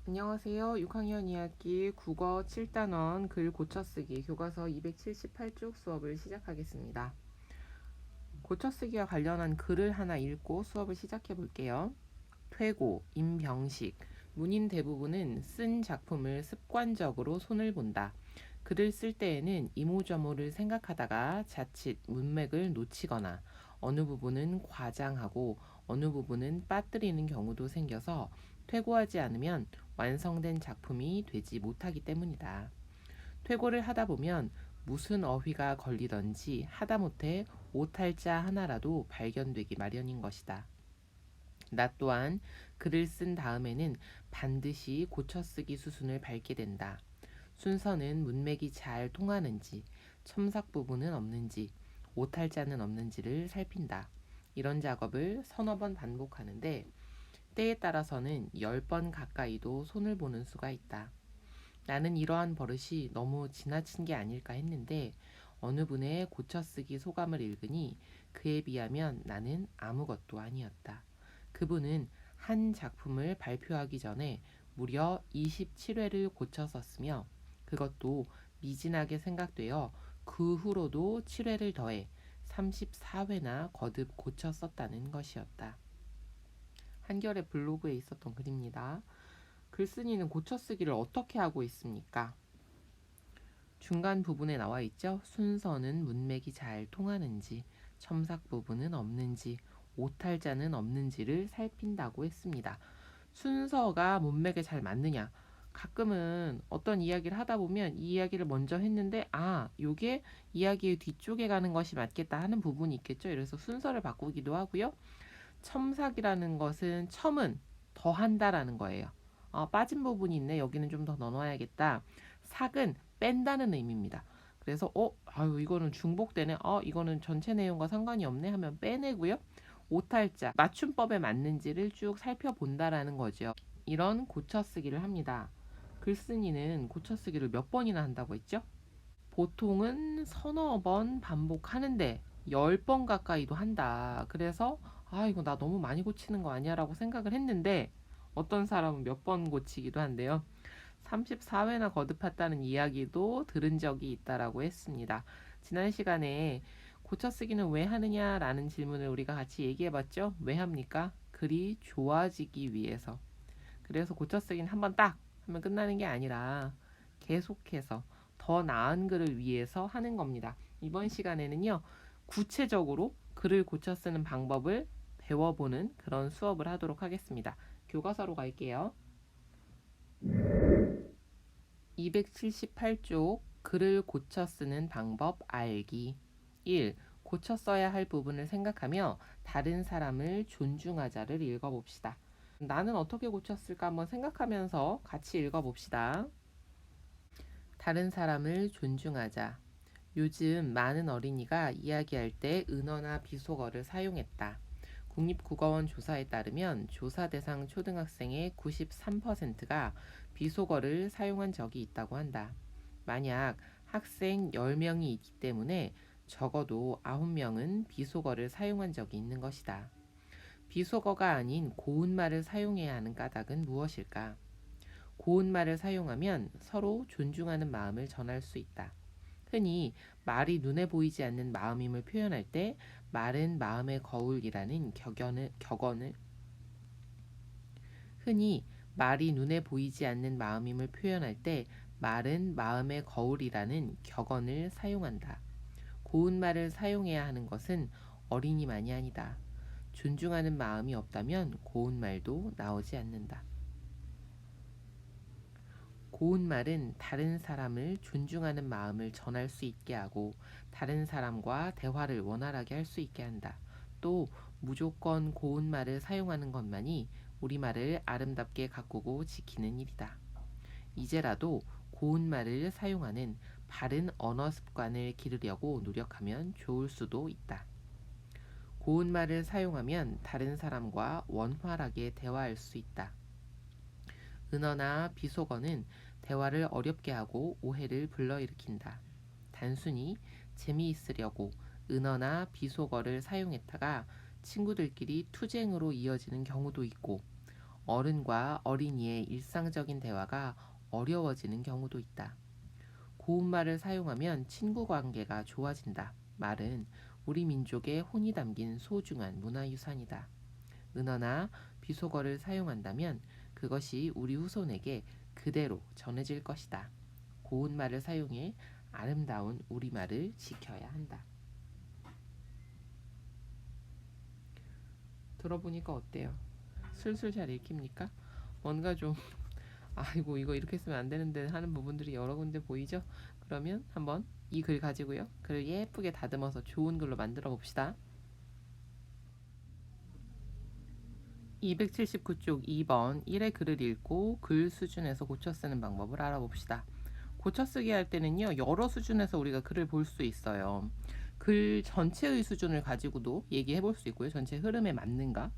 안녕하세요. 6학년 2학기 국어 7단원 글 고쳐쓰기 교과서 278쪽 수업을 시작하겠습니다. 고쳐쓰기와 관련한 글을 하나 읽고 수업을 시작해 볼게요. 퇴고, 임병식. 문인 대부분은 쓴 작품을 습관적으로 손을 본다. 글을 쓸 때에는 이모저모를 생각하다가 자칫 문맥을 놓치거나 어느 부분은 과장하고 어느 부분은 빠뜨리는 경우도 생겨서 퇴고하지 않으면 완성된 작품이 되지 못하기 때문이다. 퇴고를 하다 보면 무슨 어휘가 걸리던지 하다못해 오탈자 하나라도 발견되기 마련인 것이다. 나 또한 글을 쓴 다음에는 반드시 고쳐쓰기 수순을 밟게 된다. 순서는 문맥이 잘 통하는지, 첨삭 부분은 없는지, 오탈자는 없는지를 살핀다. 이런 작업을 서너 번 반복하는데 때에 따라서는 10번 가까이도 손을 보는 수가 있다. 나는 이러한 버릇이 너무 지나친 게 아닐까 했는데 어느 분의 고쳐쓰기 소감을 읽으니 그에 비하면 나는 아무것도 아니었다. 그분은 한 작품을 발표하기 전에 무려 27회를 고쳐 썼으며 그것도 미진하게 생각되어 그 후로도 7회를 더해 34회나 거듭 고쳐 썼다는 것이었다. 한겨레 블로그에 있었던 글입니다. 글쓴이는 고쳐쓰기를 어떻게 하고 있습니까? 중간 부분에 나와 있죠. 순서는 문맥이 잘 통하는지, 첨삭 부분은 없는지, 오탈자는 없는지를 살핀다고 했습니다. 순서가 문맥에 잘 맞느냐? 가끔은 어떤 이야기를 하다 보면 이 이야기를 먼저 했는데 요게 이야기의 뒤쪽에 가는 것이 맞겠다 하는 부분이 있겠죠. 그래서 순서를 바꾸기도 하고요. 첨삭이라는 것은 첨은 더한다라는 거예요. 빠진 부분이 있네. 여기는 좀 더 넣어놔야겠다. 삭은 뺀다는 의미입니다. 그래서 이거는 중복되네. 이거는 전체 내용과 상관이 없네 하면 빼내고요. 오탈자, 맞춤법에 맞는지를 쭉 살펴본다라는 거죠. 이런 고쳐쓰기를 합니다. 글쓴이는 고쳐쓰기를 몇 번이나 한다고 했죠? 보통은 서너 번 반복하는데 10번 가까이도 한다. 그래서 이거 나 너무 많이 고치는 거 아니야 라고 생각을 했는데 어떤 사람은 몇 번 고치기도 한데요. 34회나 거듭했다는 이야기도 들은 적이 있다라고 했습니다. 지난 시간에 고쳐쓰기는 왜 하느냐라는 질문을 우리가 같이 얘기해봤죠. 왜 합니까? 글이 좋아지기 위해서. 그래서 고쳐쓰기는 한번 딱 하면 끝나는 게 아니라 계속해서 더 나은 글을 위해서 하는 겁니다. 이번 시간에는요, 구체적으로 글을 고쳐 쓰는 방법을 배워보는 그런 수업을 하도록 하겠습니다. 교과서로 갈게요. 278쪽 글을 고쳐 쓰는 방법 알기. 1. 고쳐 써야 할 부분을 생각하며 다른 사람을 존중하자를 읽어봅시다. 나는 어떻게 고쳤을까 한번 생각하면서 같이 읽어봅시다. 다른 사람을 존중하자. 요즘 많은 어린이가 이야기할 때 은어나 비속어를 사용했다. 국립국어원 조사에 따르면 조사 대상 초등학생의 93%가 비속어를 사용한 적이 있다고 한다. 만약 학생 10명이 있기 때문에 적어도 9명은 비속어를 사용한 적이 있는 것이다. 비속어가 아닌 고운말을 사용해야 하는 까닭은 무엇일까? 고운말을 사용하면 서로 존중하는 마음을 전할 수 있다. 흔히 말이 눈에 보이지 않는 마음임을 표현할 때 말은 마음의 거울이라는 격언을 흔히 말이 눈에 보이지 않는 마음임을 표현할 때 말은 마음의 거울이라는 격언을 사용한다. 고운말을 사용해야 하는 것은 어린이만이 아니다. 존중하는 마음이 없다면 고운말도 나오지 않는다. 고운말은 다른 사람을 존중하는 마음을 전할 수 있게 하고 다른 사람과 대화를 원활하게 할 수 있게 한다. 또 무조건 고운말을 사용하는 것만이 우리말을 아름답게 가꾸고 지키는 일이다. 이제라도 고운말을 사용하는 바른 언어 습관을 기르려고 노력하면 좋을 수도 있다. 고운말을 사용하면 다른 사람과 원활하게 대화할 수 있다. 은어나 비속어는 대화를 어렵게 하고 오해를 불러일으킨다. 단순히 재미있으려고 은어나 비속어를 사용했다가 친구들끼리 투쟁으로 이어지는 경우도 있고 어른과 어린이의 일상적인 대화가 어려워지는 경우도 있다. 고운말을 사용하면 친구 관계가 좋아진다. 말은 우리 민족의 혼이 담긴 소중한 문화유산이다. 은어나 비속어를 사용한다면 그것이 우리 후손에게 그대로 전해질 것이다. 고운말을 사용해 아름다운 우리말을 지켜야 한다. 들어보니까 어때요? 슬슬 잘 읽힙니까? 뭔가 좀 아이고 이거 이렇게 쓰면 안 되는데 하는 부분들이 여러 군데 보이죠? 그러면 한번 이 글 가지고요. 글을 예쁘게 다듬어서 좋은 글로 만들어 봅시다. 279쪽 2번 1의 글을 읽고 글 수준에서 고쳐 쓰는 방법을 알아봅시다. 고쳐 쓰기 할 때는요. 여러 수준에서 우리가 글을 볼 수 있어요. 글 전체의 수준을 가지고도 얘기해 볼 수 있고요. 전체 흐름에 맞는가?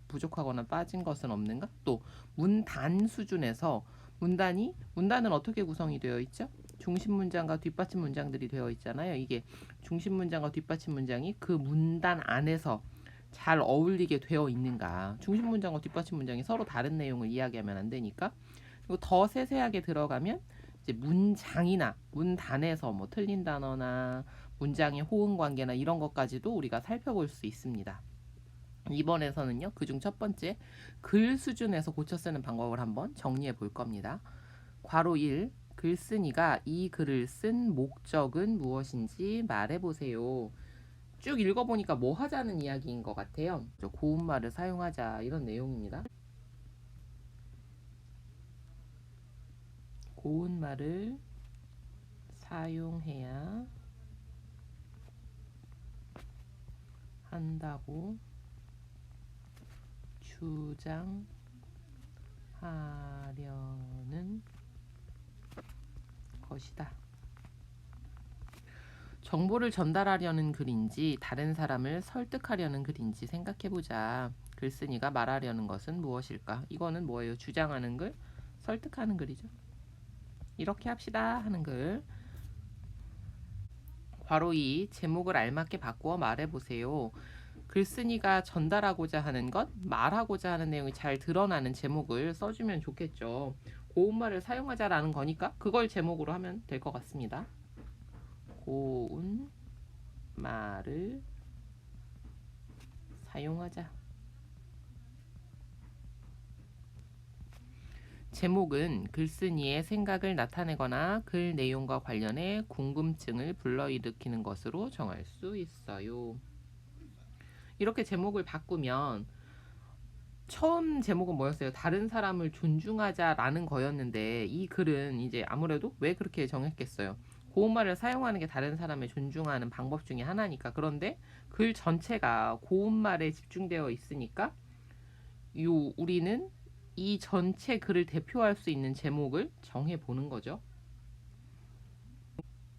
부족하거나 빠진 것은 없는가? 또 문단 수준에서 문단은 어떻게 구성이 되어 있죠? 중심 문장과 뒷받침 문장들이 되어 있잖아요. 이게 중심 문장과 뒷받침 문장이 그 문단 안에서 잘 어울리게 되어 있는가. 중심 문장과 뒷받침 문장이 서로 다른 내용을 이야기하면 안 되니까. 그리고 더 세세하게 들어가면 이제 문장이나 문단에서 뭐 틀린 단어나 문장의 호응 관계나 이런 것까지도 우리가 살펴볼 수 있습니다. 이번에서는요. 그중 첫 번째 글 수준에서 고쳐 쓰는 방법을 한번 정리해 볼 겁니다. 괄호 1. 글쓴이가 이 글을 쓴 목적은 무엇인지 말해보세요. 쭉 읽어보니까 뭐 하자는 이야기인 것 같아요. 고운말을 사용하자 이런 내용입니다. 고운말을 사용해야 한다고 주장하려는 것이다. 정보를 전달하려는 글인지 다른 사람을 설득하려는 글인지 생각해보자. 글쓴이가 말하려는 것은 무엇일까? 이거는 뭐예요? 주장하는 글, 설득하는 글이죠. 이렇게 합시다 하는 글. 괄호 2. 제목을 알맞게 바꾸어 말해보세요. 글쓴이가 전달하고자 하는 것, 말하고자 하는 내용이 잘 드러나는 제목을 써주면 좋겠죠. 고운말을 사용하자라는 거니까 그걸 제목으로 하면 될 것 같습니다. 고운말을 사용하자. 제목은 글쓴이의 생각을 나타내거나 글 내용과 관련해 궁금증을 불러일으키는 것으로 정할 수 있어요. 이렇게 제목을 바꾸면 처음 제목은 뭐였어요? 다른 사람을 존중하자라는 거였는데 이 글은 이제 아무래도 왜 그렇게 정했겠어요? 고운말을 사용하는 게 다른 사람을 존중하는 방법 중에 하나니까. 그런데 글 전체가 고운말에 집중되어 있으니까 우리는 이 전체 글을 대표할 수 있는 제목을 정해보는 거죠.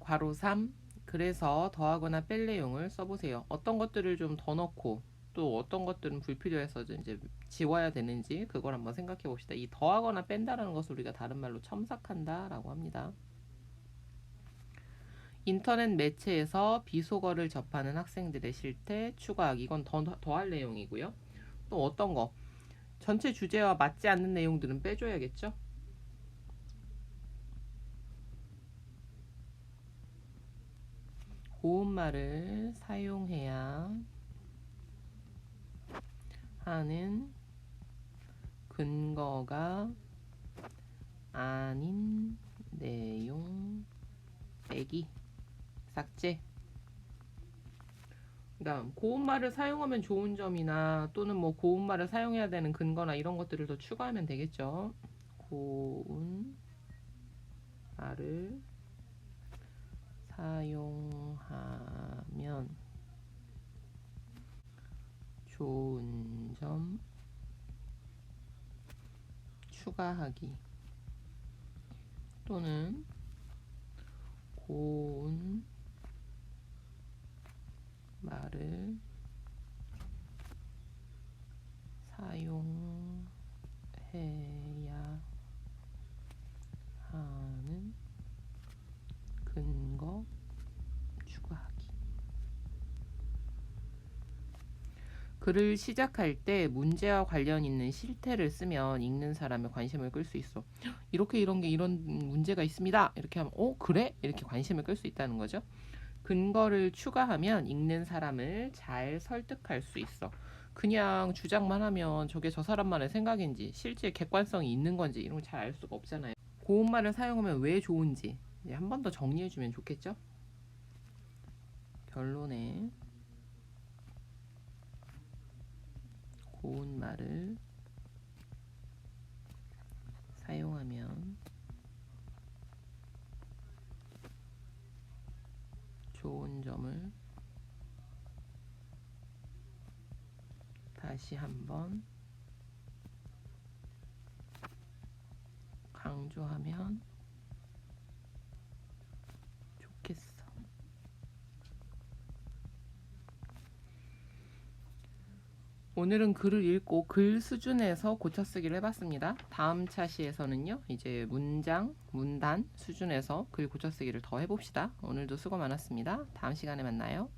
괄호 3. 그래서 더하거나 뺄 내용을 써보세요. 어떤 것들을 좀 더 넣고 또 어떤 것들은 불필요해서 이제 지워야 되는지 그걸 한번 생각해 봅시다. 이 더하거나 뺀다라는 것을 우리가 다른 말로 첨삭한다라고 합니다. 인터넷 매체에서 비속어를 접하는 학생들의 실태 추가하기. 이건 더할 내용이고요. 또 어떤 거? 전체 주제와 맞지 않는 내용들은 빼줘야겠죠? 고운말을 사용해야 하는 근거가 아닌 내용 빼기, 삭제. 그다음 고운말을 사용하면 좋은 점이나 또는 뭐 고운말을 사용해야 되는 근거나 이런 것들을 더 추가하면 되겠죠. 고운말을 사용하면 좋은 점 추가하기 또는 고운 말을 사용해야 하는 근거 추가하기. 글을 시작할 때 문제와 관련 있는 실태를 쓰면 읽는 사람의 관심을 끌 수 있어. 이렇게 이런 문제가 있습니다. 이렇게 하면 그래? 이렇게 관심을 끌 수 있다는 거죠. 근거를 추가하면 읽는 사람을 잘 설득할 수 있어. 그냥 주장만 하면 저게 저 사람만의 생각인지 실제 객관성이 있는 건지 이런 걸 잘 알 수가 없잖아요. 고운말을 사용하면 왜 좋은지 한 번 더 정리해주면 좋겠죠? 결론에 고운말을 사용하면 좋은 점을 다시 한번 강조하면 좋겠어. 오늘은 글을 읽고 글 수준에서 고쳐쓰기를 해봤습니다. 다음 차시에서는요, 이제 문장, 문단 수준에서 글 고쳐쓰기를 더 해봅시다. 오늘도 수고 많았습니다. 다음 시간에 만나요.